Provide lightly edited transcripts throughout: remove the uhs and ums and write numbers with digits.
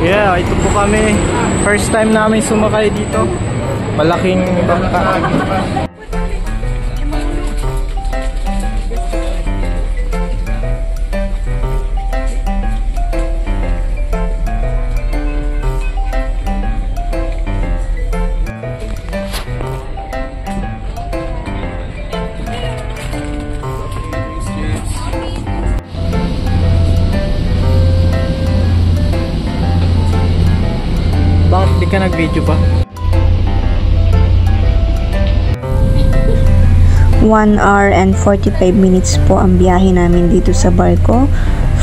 Yeah, ito po kami. First time namin sumakay dito. Malaking bangka. Bakit di ka nag-video pa? 1 hour and 45 minutes po ang biyahe namin dito sa barko.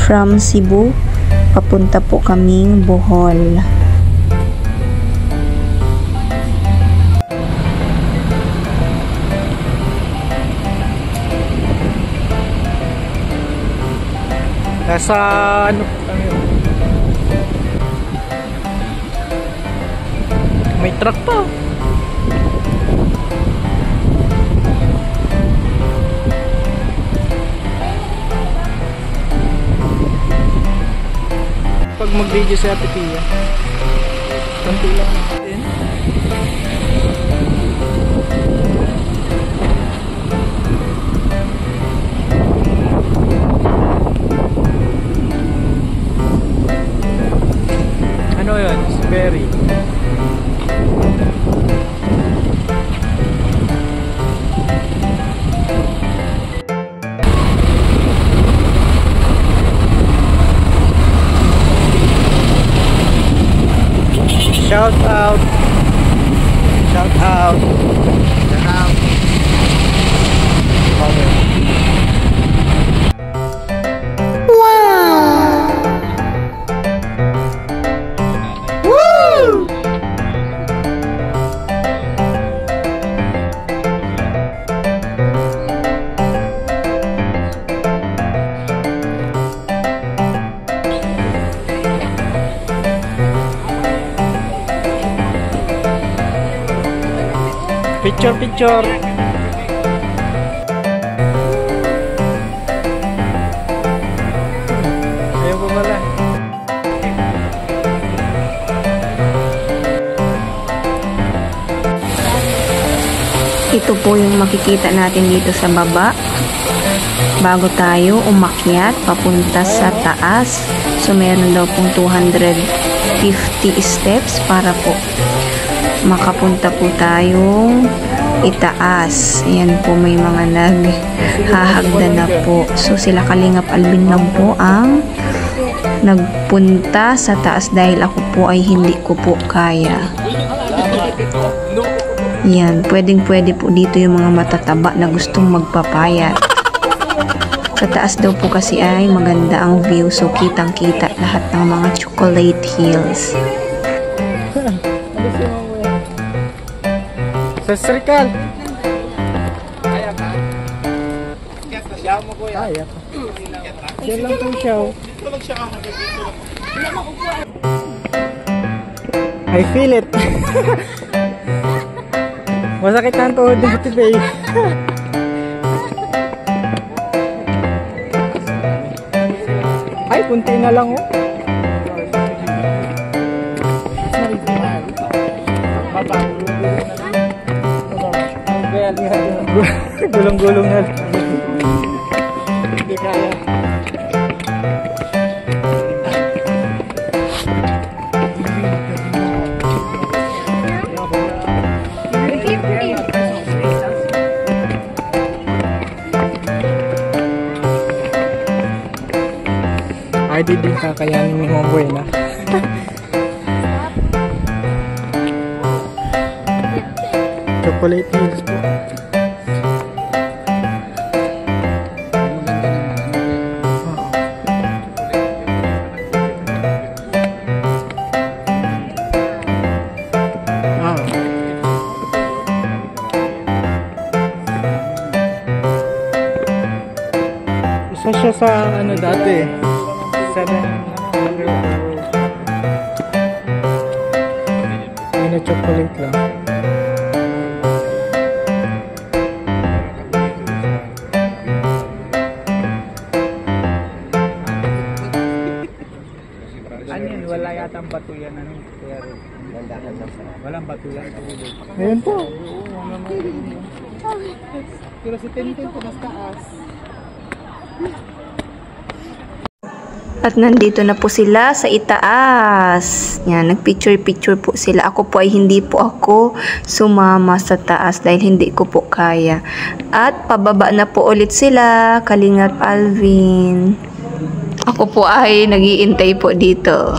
From Cebu, papunta po kaming Bohol. Nasa ano po kami? May truck pa. Pag mag-video si Ate Pia, konti lang natin. Ano yun? Berry. Shout out. Shout out. Shout out. Okay. Wow. Woo. Picture, picture. Ayaw ko pala. Ito po yung makikita natin dito sa baba. Bago tayo umakyat papunta sa taas. So meron daw pong 250 steps para po makapunta po tayong itaas. Ayan po, may mga naghahagdan na po. So sila Kalingap Alvin lang po ang nagpunta sa taas dahil ako po ay hindi ko po kaya. Yan, pwedeng pwede po dito yung mga matataba na gustong magpapayat. Sa taas daw po kasi ay maganda ang view, so kitang kita lahat ng mga chocolate hills. Sa Srikal. Kaya ka? Kaya mo ko yan. Kaya ka. Kaya lang po siya. I feel it. Masakit na ang tuhod dito, babe. Ay, kunti na lang, oh. Gulong-gulong na. Hindi kaya. Ay, di din kakayanin ni Momboy na. Chocolate hills po. Isa siya sa ano dati 700 na chocolate lang. Ano yun? Wala yata ang bato yan, ano? Kaya rin. Walang bato yan. Ngayon po. Pero si Tintin po mas taas. At nandito na po sila sa itaas. Yan, nagpicture-picture po sila. Ako po ay hindi po ako sumama sa taas dahil hindi ko po kaya. At pababa na po ulit sila, Kalingap Alvin. Ako po ay nag-iintay po dito.